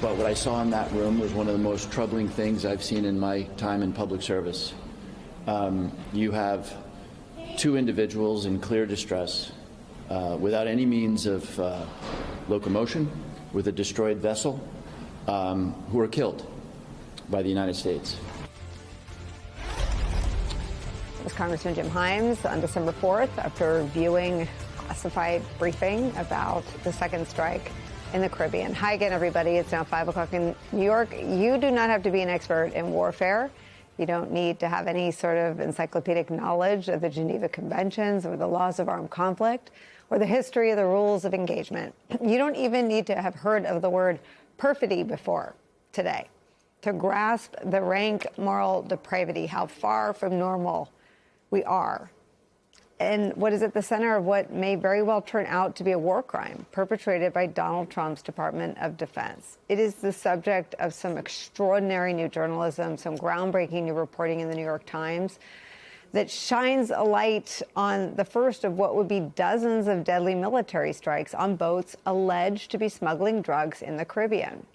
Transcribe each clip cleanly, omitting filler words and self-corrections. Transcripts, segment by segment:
But what I saw in that room was one of the most troubling things I've seen in my time in public service. You have two individuals in clear distress, without any means of locomotion, with a destroyed vessel, who are killed by the United States. It was Congressman Jim Himes on December 4th after viewing classified briefing about the second strike in the Caribbean. Hi again, everybody. It's now 5 o'clock in New York. You do not have to be an expert in warfare. You don't need to have any sort of encyclopedic knowledge of the Geneva Conventions or the laws of armed conflict or the history of the rules of engagement. You don't even need to have heard of the word perfidy before today to grasp the rank moral depravity, how far from normal we are, and what is at the center of what may very well turn out to be a war crime perpetrated by Donald Trump's Department of Defense. It is the subject of some extraordinary new journalism, some groundbreaking new reporting in the New York Times that shines a light on the first of what would be dozens of deadly military strikes on boats alleged to be smuggling drugs in the Caribbean.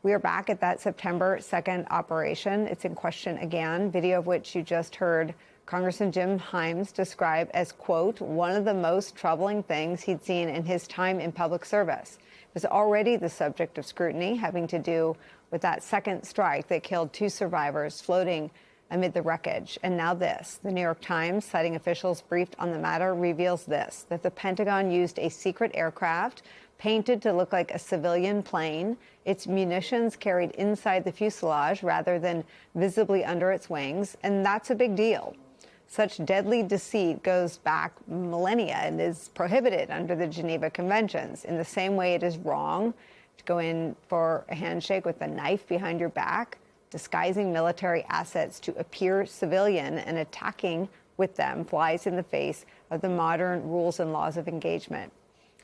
We are back at that September 2nd operation. It's in question again, video of which you just heard Congressman Jim Himes describe as, quote, one of the most troubling things he'd seen in his time in public service. It was already the subject of scrutiny, having to do with that second strike that killed two survivors floating amid the wreckage. And now this. The New York Times, citing officials briefed on the matter, reveals this, that the Pentagon used a secret aircraft painted to look like a civilian plane, its munitions carried inside the fuselage rather than visibly under its wings, and that's a big deal. Such deadly deceit goes back millennia and is prohibited under the Geneva Conventions. In the same way it is wrong to go in for a handshake with a knife behind your back, disguising military assets to appear civilian and attacking with them flies in the face of the modern rules and laws of engagement.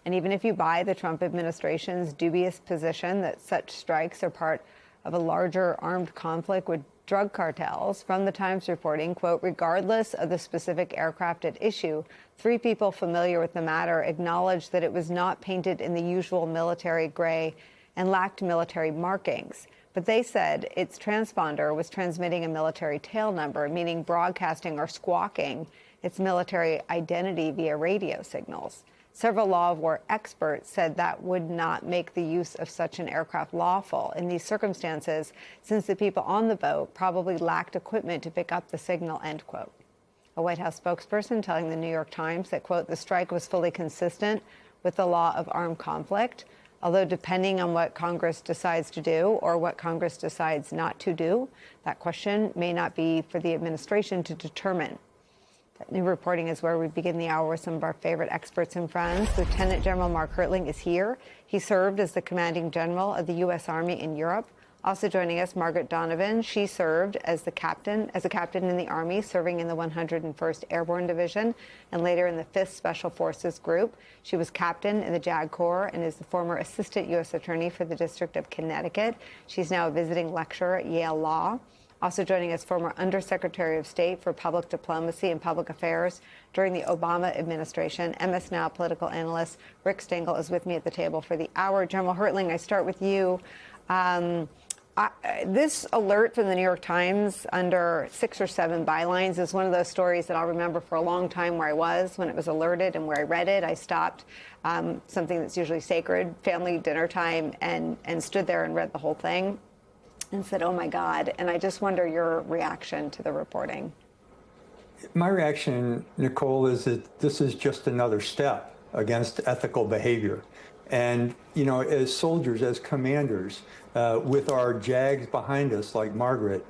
And even if you buy the Trump administration's dubious position that such strikes are part of a larger armed conflict with drug cartels, from the Times reporting, quote, regardless of the specific aircraft at issue, three people familiar with the matter acknowledged that it was not painted in the usual military gray and lacked military markings. But they said its transponder was transmitting a military tail number, meaning broadcasting or squawking its military identity via radio signals. Several law of war experts said that would not make the use of such an aircraft lawful in these circumstances, since the people on the boat probably lacked equipment to pick up the signal, end quote. A White House spokesperson telling the New York Times that, quote, the strike was fully consistent with the law of armed conflict, although depending on what Congress decides to do or what Congress decides not to do, that question may not be for the administration to determine. That new reporting is where we begin the hour with some of our favorite experts and friends. Lieutenant General Mark Hertling is here. He served as the commanding general of the U.S. Army in Europe. Also joining us, Margaret Donovan. She served as a captain in the Army, serving in the 101st Airborne Division and later in the 5th Special Forces Group. She was captain in the JAG Corps and is the former assistant U.S. attorney for the District of Connecticut. She's now a visiting lecturer at Yale Law. Also joining us, former Undersecretary of State for Public Diplomacy and Public Affairs during the Obama administration, MS Now political analyst Rick Stengel is with me at the table for the hour. General Hertling, I start with you. This alert from the New York Times under 6 or 7 bylines is one of those stories that I'll remember for a long time where I was when it was alerted and where I read it. I stopped something that's usually sacred, family dinner time, and stood there and read the whole thing and said, oh, my God. And I just wonder your reaction to the reporting. My reaction, Nicole, is that this is just another step against ethical behavior. And, you know, as soldiers, as commanders, with our JAGs behind us, like Margaret,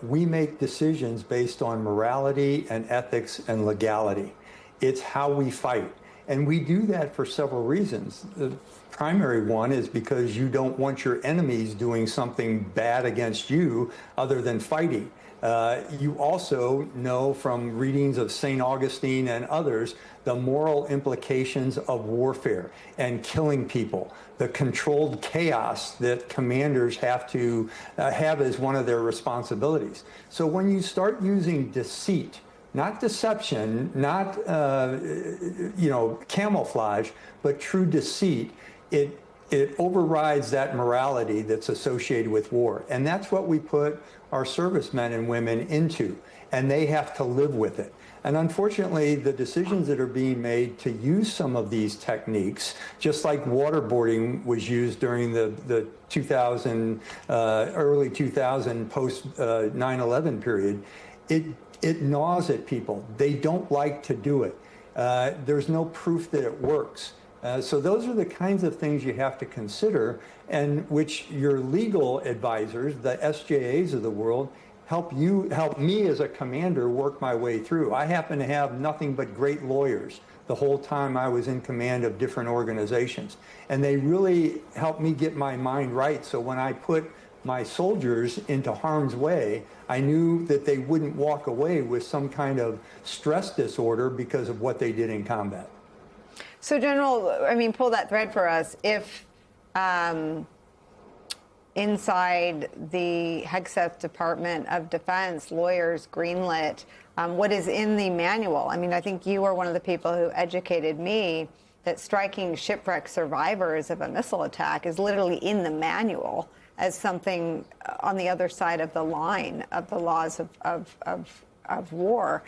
we make decisions based on morality and ethics and legality. It's how we fight. And we do that for several reasons. The primary one is because you don't want your enemies doing something bad against you other than fighting. You also know from readings of St. Augustine and others the moral implications of warfare and killing people, the controlled chaos that commanders have to have as one of their responsibilities. So when you start using deceit, not deception, not camouflage, but true deceit, it it overrides that morality that's associated with war. And that's what we put our servicemen and women into, and they have to live with it. And unfortunately, the decisions that are being made to use some of these techniques, just like waterboarding was used during the 2000, early 2000 post 9/11 period, it gnaws at people. They don't like to do it. There's no proof that it works. So those are the kinds of things you have to consider, and which your legal advisors, the SJAs of the world, help me as a commander work my way through. I happen to have nothing but great lawyers the whole time I was in command of different organizations. And they really helped me get my mind right. So when I put my soldiers into harm's way, I knew that they wouldn't walk away with some kind of stress disorder because of what they did in combat. So, General, I mean, pull that thread for us. If inside the Hegseth Department of Defense, lawyers greenlit what is in the manual. I mean, I think you are one of the people who educated me that striking shipwreck survivors of a missile attack is literally in the manual as something on the other side of the line of the laws of war.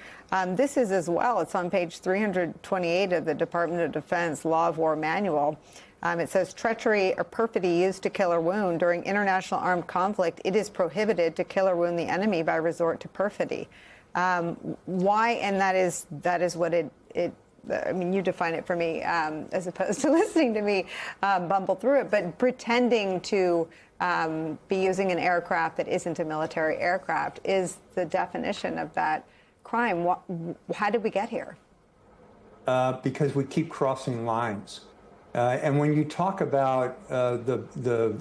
This is as well. It's on page 328 of the Department of Defense Law of War Manual. It says, treachery or perfidy used to kill or wound during international armed conflict. It is prohibited to kill or wound the enemy by resort to perfidy. Why? And that is what it I mean, you define it for me as opposed to listening to me bumble through it, but pretending to be using an aircraft that isn't a military aircraft is the definition of that crime. How did we get here? Because we keep crossing lines. And when you talk about the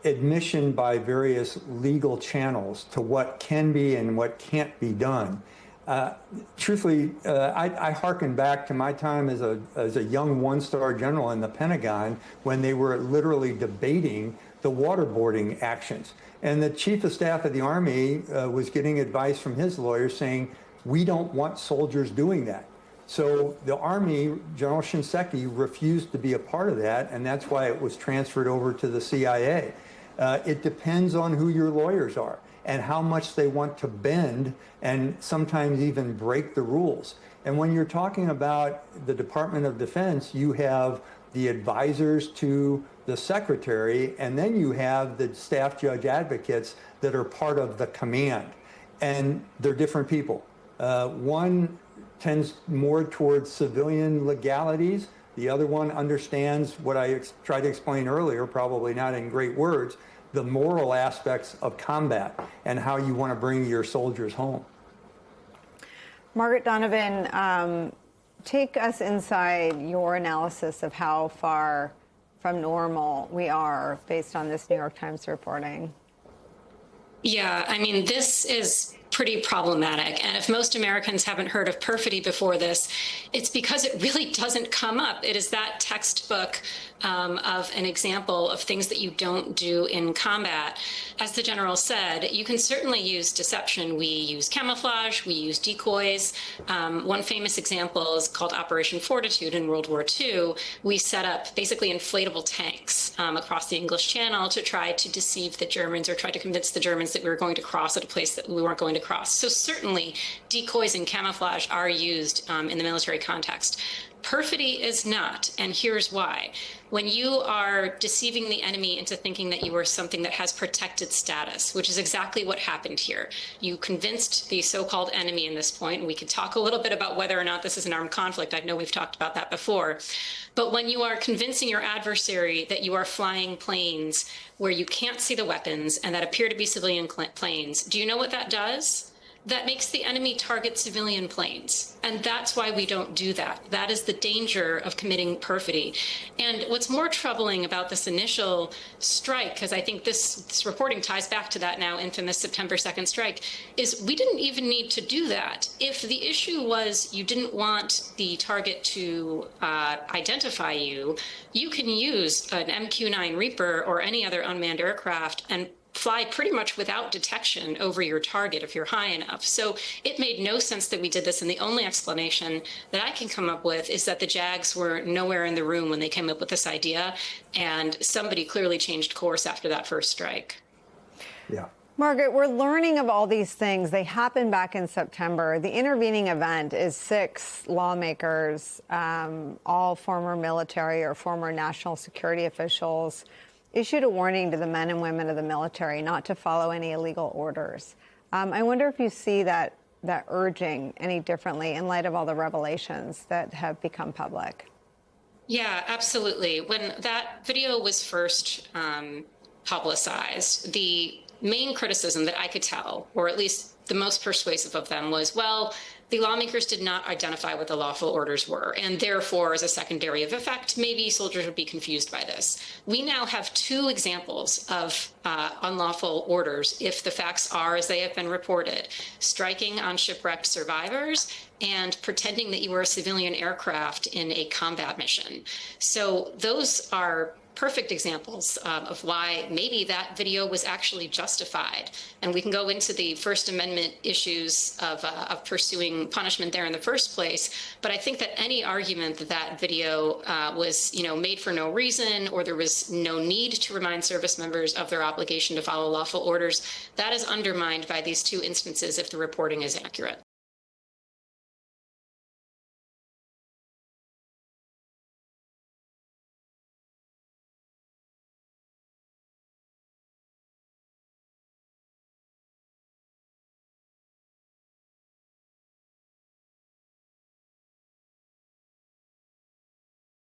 admission by various legal channels to what can be and what can't be done, truthfully, I hearken back to my time as a young one-star general in the Pentagon when they were literally debating the waterboarding actions. And the Chief of Staff of the Army was getting advice from his lawyers saying, we don't want soldiers doing that. So the Army, General Shinseki, refused to be a part of that, and that's why it was transferred over to the CIA. It depends on who your lawyers are and how much they want to bend and sometimes even break the rules. And when you're talking about the Department of Defense, you have the advisors to the secretary, and then you have the staff judge advocates that are part of the command. And they're different people. One tends more towards civilian legalities. The other one understands what I tried to explain earlier, probably not in great words, the moral aspects of combat and how you want to bring your soldiers home. Margaret Donovan, take us inside your analysis of how far from normal we are based on this New York Times reporting. Yeah, I mean, this is pretty problematic. And if most Americans haven't heard of perfidy before this, it's because it really doesn't come up. It is that textbook of an example of things that you don't do in combat. As the general said, you can certainly use deception. We use camouflage, we use decoys. One famous example is called Operation Fortitude in World War II. We set up basically inflatable tanks across the English Channel to try to deceive the Germans or try to convince the Germans that we were going to cross at a place that we weren't going to cross. So certainly decoys and camouflage are used in the military context. Perfidy is not, and here's why. When you are deceiving the enemy into thinking that you are something that has protected status, which is exactly what happened here. You convinced the so-called enemy in this point, and we could talk a little bit about whether or not this is an armed conflict. I know we've talked about that before. But when you are convincing your adversary that you are flying planes where you can't see the weapons and that appear to be civilian planes, do you know what that does? That makes the enemy target civilian planes. And that's why we don't do that. That is the danger of committing perfidy. And what's more troubling about this initial strike, because I think this reporting ties back to that now infamous September 2nd strike, is we didn't even need to do that. If the issue was you didn't want the target to identify you, you can use an MQ-9 Reaper or any other unmanned aircraft and fly pretty much without detection over your target if you're high enough. So it made no sense that we did this. And the only explanation that I can come up with is that the JAGs were nowhere in the room when they came up with this idea. And somebody clearly changed course after that first strike. Yeah. Margaret, we're learning of all these things. They happened back in September. The intervening event is 6 lawmakers, all former military or former national security officials, issued a warning to the men and women of the military not to follow any illegal orders. I wonder if you see that urging any differently in light of all the revelations that have become public. Yeah, absolutely. When that video was first publicized, the main criticism that I could tell, or at least the most persuasive of them, was, well, the lawmakers did not identify what the lawful orders were, and therefore, as a secondary of effect, maybe soldiers would be confused by this. We now have 2 examples of unlawful orders, if the facts are as they have been reported: striking on shipwrecked survivors and pretending that you were a civilian aircraft in a combat mission. So those are perfect examples of why maybe that video was actually justified. And we can go into the First Amendment issues of pursuing punishment there in the first place. But I think that any argument that that video was, made for no reason, or there was no need to remind service members of their obligation to follow lawful orders, that is undermined by these 2 instances if the reporting is accurate.